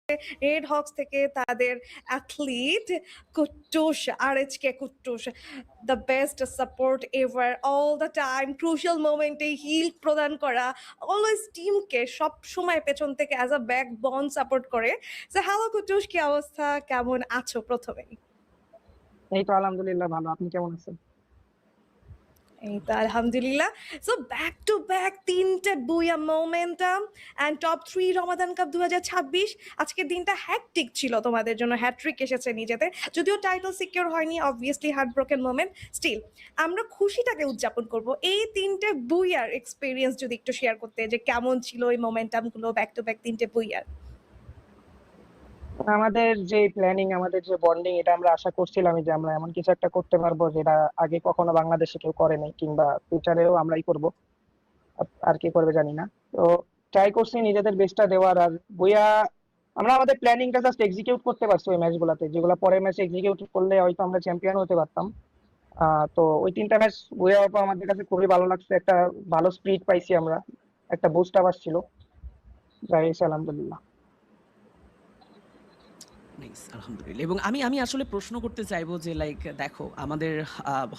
Red Hawks থেকে তাদের athlete কুট্টুস আরএচকে কুট্টুস the best support ever all the time crucial মোমেন্টে hill প্রদান করা অলওয়েজ টিমকে সব সময় পেছন থেকে অ্যাজ আ ব্যাক বন সাপোর্ট করে। সো হ্যালো কুট্টুস, কি অবস্থা, কেমন আছো প্রথমেই? এই তো আলহামদুলিল্লাহ ভালো। আপনি কেমন আছেন? এই তো আলহামদুলিল্লাহ। সো ব্যাক টু ব্যাক তিনটে বুয়া momentum and top 3 Ramadan cup 2026। আজকের দিনটা হ্যাটট্রিক ছিল তোমাদের জন্য, হ্যাটট্রিক এসেছে নিজেদের। যদিও টাইটেল সিকিউর হয়নি, obviously heart broken moment, still আমরা খুশিটাকে উদযাপন করব। এই তিনটে বুইয়ার এক্সপেরিয়েন্স যদি একটু শেয়ার করতে, যে কেমন ছিল এই মোমেন্টামগুলো, ব্যাক টু ব্যাক তিনটে বুইয়ার। আমাদের যে প্ল্যানিং, আমাদের যে বন্ডিং, এটা আমরা আশা করছিলাম যে আমরা এমন কিছু একটা করতে পারবো যেটা আগে কখনো বাংলাদেশে কেউ করেনি, কিংবা ফিউচারেও আমরাই করব। আর কি করবে জানি না। তো ট্রাই করছি নিজেদের বেস্টটা দেওয়ার। আর বইয়া আমরা আমাদের প্ল্যানিংটা জাস্ট এক্সিকিউট করতে পারছি ওই ম্যাচগুলোতে, যেগুলো পরের ম্যাচে এক্সিকিউট করলে হয়তো আমরা চ্যাম্পিয়ন হতে পারতাম। তো ওই তিনটা ম্যাচ বইয়া আমাদের কাছে খুবই ভালো লাগছে। একটা ভালো স্পিরিট পাইছি আমরা, একটা বুস্ট আপ আসছিল। যাই হয়েছে আলহামদুলিল্লাহ। নাইস, আলহামদুলিল্লাহ। এবং আমি আসলে প্রশ্ন করতে চাইবো যে লাইক দেখো আমাদের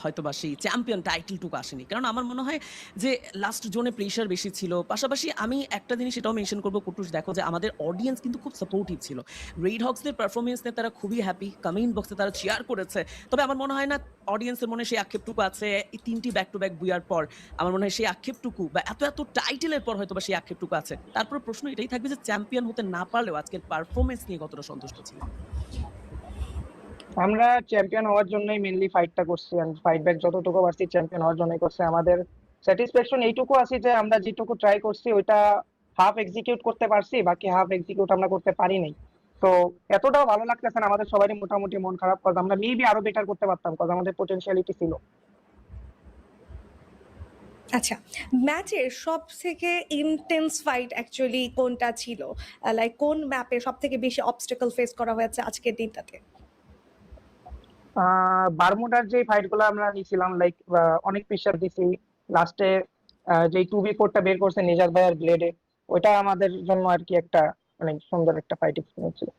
হয়তোবা সেই চ্যাম্পিয়ন টাইটেলটুকু আসেনি, কারণ আমার মনে হয় যে লাস্ট জোনে প্রেশার বেশি ছিল। পাশাপাশি আমি একটা জিনিস এটাও মেনশন করবো কুটুস, দেখো যে আমাদের অডিয়েন্স কিন্তু খুব সাপোর্টিভ ছিল। রেড হক্সদের পারফরমেন্স নিয়ে তারা খুবই হ্যাপি, কমেন্ট বক্সে তারা চেয়ার করেছে। তবে আমার মনে হয় না অডিয়েন্সের মনে সেই আক্ষেপটুকু আছে এই তিনটি ব্যাক টু ব্যাক বুয়ার পর। আমার মনে হয় সেই আক্ষেপটুকু বা এত এত টাইটেলের পর হয়তো বা সেই আক্ষেপটুকু আছে। তারপর প্রশ্ন এটাই থাকবে যে চ্যাম্পিয়ন হতে না পারলেও আজকের পারফরমেন্স নিয়ে কতটা সন্তুষ্ট ছিল? আমরা চ্যাম্পিয়ন হওয়ার জন্যই মেনলি ফাইটটা করছি, এন্ড ফাইট ব্যাক যতটুকু পারছি চ্যাম্পিয়ন হওয়ার জন্যই করছি। আমাদের স্যাটিসফ্যাকশন এইটুকু আছে যে আমরা যেটুকু ট্রাই করছি ওইটা হাফ এক্সিকিউট করতে পারছি, বাকি হাফ এক্সিকিউট আমরা করতে পারি নাই। তো এতটাও ভালো লাগতেছে না, আমাদের সবারই মোটামুটি মন খারাপ, কজ আমরা মেবি আরো বেটার করতে পারতাম, কজ আমাদের পোটেনশিয়ালিটি ছিল। আচ্ছা, ম্যাচের সব থেকে ইন্টেন্স ফাইট অ্যাকচুয়ালি কোনটা ছিল? লাইক কোন ম্যাপে সব থেকে বেশি অবস্টাকল ফেস করা হয়েছে আজকের দিনটাতে? বারমুডার যে ফাইট গুলো আমরা নিছিলাম, লাইক অনেক প্রেশার দিছি লাস্টে। যে 2v4টা বের করছে নিজার ভাইয়ার ব্লেডে, ওইটা আমাদের জন্য আর কি একটা অনেক সুন্দর একটা ফাইট এক্সপিরিয়েন্স ছিল।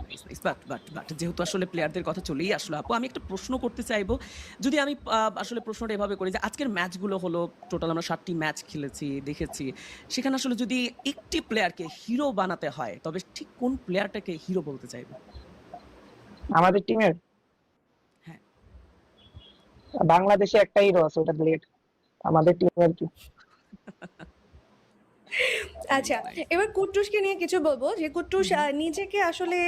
Nice, nice. বাট যেহেতু আসলে প্লেয়ারদের কথা চলেই আসলো আপু, আমি একটা প্রশ্ন করতে চাইবো। যদি আমি আসলে প্রশ্নটা এভাবে করি যে আজকের ম্যাচগুলো হলো টোটাল আমরা 7টি ম্যাচ খেলেছি, দেখেছি। সেখানে আসলে যদি একটি প্লেয়ারকে হিরো বানাতে হয় তবে ঠিক কোন প্লেয়ারটাকে হিরো বলতে চাইবো? আমাদের টিমের হ্যাঁ। বাংলাদেশে একটাই হিরো আছে, ওটা ব্লেড। আমাদের টিমের কি আচ্ছা, নাইস, নাইস। এবার কুট্টুসকে নিয়ে কিছু বলবো, যে কুট্টুস নিজেকে আসলে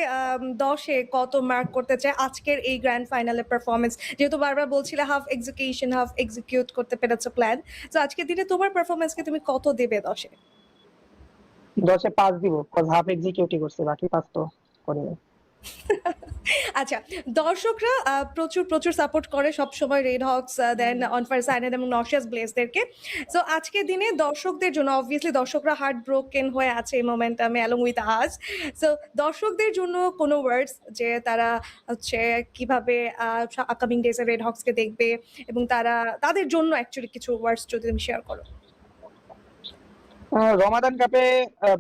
10-এ কত মার্ক করতে চায় আজকের এই গ্র্যান্ড ফাইনালের পারফরমেন্স? যেহেতু বারবার বলছিলে হাফ এক্সিকিউশন হাফ এক্সিকিউট করতে পেরেছো প্ল্যান, তো আজকের দিনে তোমার পারফরমেন্সকে তুমি কত দেবে 10-এ? 10-এ 5 দিব, কজ হাফ এক্সিকিউটিভ করছে, বাকি 5 তো করিনি। আচ্ছা, দর্শকরা প্রচুর প্রচুর সাপোর্ট করে সবসময় রেড হক্স, দেন অনফার সাইনেদ এবং নশিয়াস ব্লেজদেরকে। সো আজকের দিনে দর্শকদের জন্য, অবভিয়াসলি দর্শকরা হার্ট ব্রোকেন হয়ে আছে এই মোমেন্টামে অ্যালং উইথ আস। সো দর্শকদের জন্য কোনো ওয়ার্ডস, যে তারা হচ্ছে কিভাবে আপকামিং ডেজে রেড হক্সকে দেখবে, এবং তারা তাদের জন্য অ্যাকচুয়ালি কিছু ওয়ার্ডস যদি তুমি শেয়ার করো। রমাদান কাপে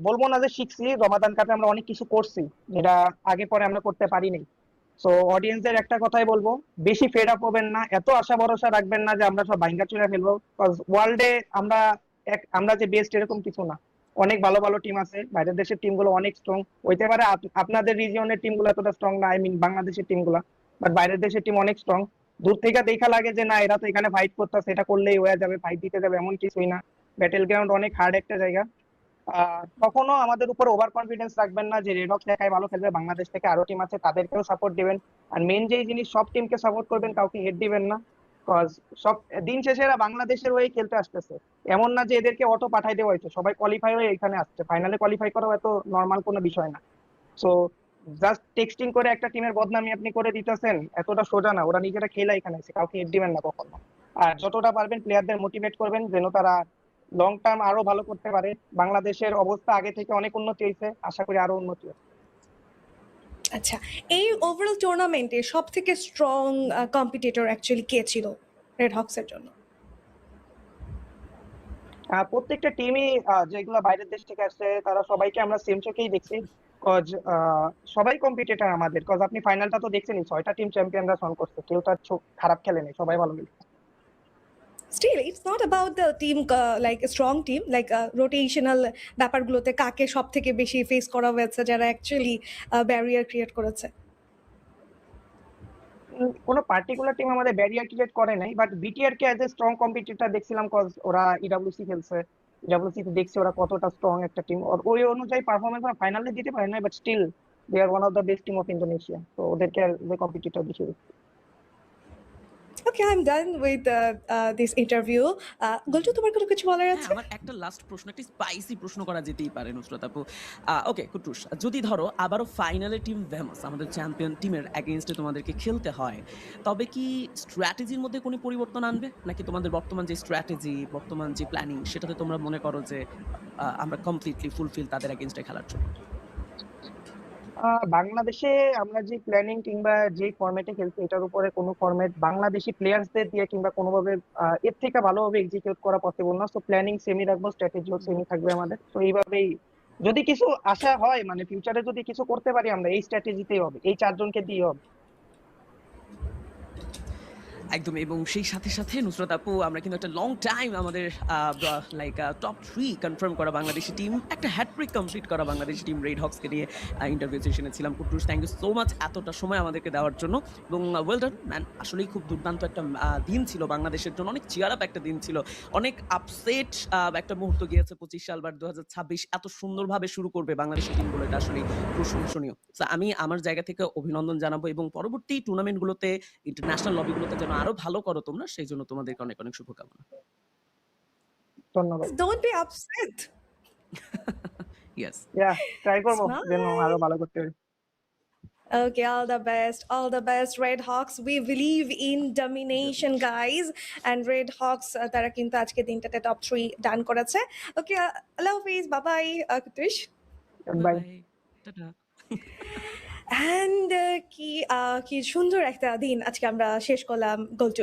বলবো না যে শিখছি, রমাদান কাপে আমরা অনেক কিছু করছি যেটা আগে পরে আমরা করতে পারিনি। সো অডিয়েন্সের একটা কথাই বলবো, বেশি ফেড আপ হবেন না, এত আশা ভরসা রাখবেন না যে আমরা সব ভাঙ্গা চুরা ফেলবো। ওয়ার্ল্ডে আমরা আমরা যে বেস্ট এরকম কিছু না। অনেক ভালো ভালো টিম আছে, বাইরের দেশের টিম গুলো অনেক স্ট্রং হইতে পারে। আপনাদের রিজিয়নের টিম গুলো এতটা স্ট্রং না, আই মিন বাংলাদেশের টিম গুলা, বাট বাইরের দেশের টিম অনেক স্ট্রং। দূর থেকে দেখা লাগে যে না, এরা তো এখানে ফাইট করতেছে, এটা করলেই হয়ে যাবে, ফাইট দিতে যাবে, এমন কিছুই না। ব্যাটেল গ্রাউন্ড অনেক হার্ড একটা জায়গা। কখনো আমাদের উপর ওভার কনফিডেন্স রাখবেন না যে রেডক্স একাই ভালো খেলবে, বাংলাদেশ থেকে আরো টিম আছে, তাদেরকেও সাপোর্ট দিবেন। আর মেন যে জিনিস, সব টিমকে সাপোর্ট করবেন, কাউকে হেড দিবেন না। কজ সব দিন শেষে এরা বাংলাদেশের হয়ে খেলতে আসতেছে। এমন না যে এদেরকে অটো পাঠাই দেওয়া হয়েছে, সবাই কোয়ালিফাই হয়ে এখানে আসছে। ফাইনালে কোয়ালিফাই করাও এত নর্মাল কোনো বিষয় না। সো জাস্ট টেক্সটিং করে একটা টিমের বদনামি আপনি করে দিতেছেন, এতটা সোজা না। ওরা নিজেরা খেলা এখানে আছে, কাউকে হেড দিবেন না কখনো। আর যতটা পারবেন প্লেয়ারদের মোটিভেট করবেন যেন তারা লং টার্ম আরো ভালো করতে পারে। বাংলাদেশের অবস্থা আগে থেকে অনেক উন্নতি হয়েছে, আশা করি আরো উন্নতি হবে। আচ্ছা, এই ওভারঅল টুর্নামেন্টে সব থেকে স্ট্রং কম্পিটিটর অ্যাকচুয়ালি কে ছিল রেড হক্সের জন্য? প্রত্যেকটা টিমই যেগুলো বাইরের দেশ থেকে আসছে তারা সবাইকে আমরা সেম চোখেই দেখছি। কজ সবাই কম্পিটিটর আমাদের, কজ আপনি ফাইনালটা তো দেখছেনই, 6টা টিম চ্যাম্পিয়নরা সন করছে, কেউ তার খারাপ খেলেনি, সবাই ভালো খেলেছে। Still it's not about the team, like strong team, like rotational ব্যাপারগুলোতে কাকে সব থেকে বেশি ফেস করা হয়েছে, যারা অ্যাকচুয়ালি ব্যারিয়ার ক্রিয়েট করেছে। কোনো পার্টিকুলার টিম আমাদের ব্যারিয়ার ক্রিয়েট করে নাই, but BTR K as a strong competitor দেখছিলাম, কজ ওরা ইডব্লিউসি খেলছে, ইডব্লিউসি তে দেখছি ওরা কতটা স্ট্রং একটা টিম, ওই অনুযায়ী পারফরমেন্স আমরা ফাইনালে দিতে পারি না, but still they are one of the best team of Indonesia, তো ওদেরকে কম্পিটিটর বেশি দেখছি। Okay, I am done with this interview. Gultu, তোমার কোনো কিছু বলার হ্যাঁ, আছে? আমার একটা লাস্ট প্রশ্ন, একটা স্পাইসি প্রশ্ন করা যেতেই পারে নুসরাত আপু। ওকে কুটুস, যদি ধরো আবারও ফাইনালে টিম ভেমস আমাদের চ্যাম্পিয়ন টিমের এগেইনস্টে তোমাদেরকে খেলতে হয়, তবে কি স্ট্র্যাটেজির মধ্যে কোনো পরিবর্তন আনবে, নাকি তোমাদের বর্তমান যে স্ট্র্যাটেজি, বর্তমান যে প্ল্যানিং, সেটাতে তোমরা মনে করো যে আমরা কমপ্লিটলি ফুলফিল তাদের এগেইনস্টে খেলার জন্য? বাংলাদেশে আমরা যে প্ল্যানিং কিংবা যে ফরম্যাটে খেলছি এটার উপরে কোনো ফরম্যাট বাংলাদেশি প্লেয়ার্সদের দিয়ে কিংবা কোনোভাবে এর থেকে ভালোভাবে এক্সিকিউট করা পসিবল না, সো প্ল্যানিং সেমই রাখবো, স্ট্র্যাটেজিও সেমই থাকবে আমাদের, তো এইভাবেই যদি কিছু আশা হয়, মানে ফিউচারে যদি কিছু করতে পারি আমরা এই স্ট্র্যাটেজিতেই হবে, এই 4 জনকে দিয়ে হবে। একদম। এবং সেই সাথে সাথে নুসরাত আপু, আমরা কিন্তু একটা লং টাইম আমাদের লাইক টপ 3 কনফার্ম করা বাংলাদেশি টিম, একটা হ্যাট্রিক কমপ্লিট করা বাংলাদেশি টিম রেড হক্সকে নিয়ে ইন্টারভিউ সেশনে ছিলাম। Kutus, thank you so much এতটা সময় আমাদেরকে দেওয়ার জন্য, এবং ওয়েল ডান ম্যান। আসলেই খুব দুর্দান্ত একটা দিন ছিল বাংলাদেশের জন্য, অনেক চিয়ার আপ একটা দিন ছিল, অনেক আপসেট একটা মুহূর্ত গিয়েছে 25 সাল, বাট 2026 এত সুন্দরভাবে শুরু করবে বাংলাদেশি টিমগুলো, এটা আসলেই প্রশংসনীয়। So, আমি আমার জায়গা থেকে অভিনন্দন জানাবো, এবং পরবর্তী টুর্নামেন্টগুলোতে, ইন্টারন্যাশনাল লবিগুলোতে যেন আরো ভালো করো তোমরা, সেই জন্য তোমাদেরকে অনেক অনেক শুভকামনা। ধন্যবাদ। Don't be upset. Yes. Try করবো Smile. যেন আরো ভালো করতে পারি। Okay, all the best, Red Hawks. We believe in domination, guys. And Red Hawks, তারা কিন্তু আজকে দিনটাতে টপ 3 ডান করেছে। ওকে, আল্লাহ হাফিজ, bye bye, Kutush. Bye. Bye. Tata. And কি সুন্দর একটা দিন আজকে আমরা শেষ করলাম গোল্টু।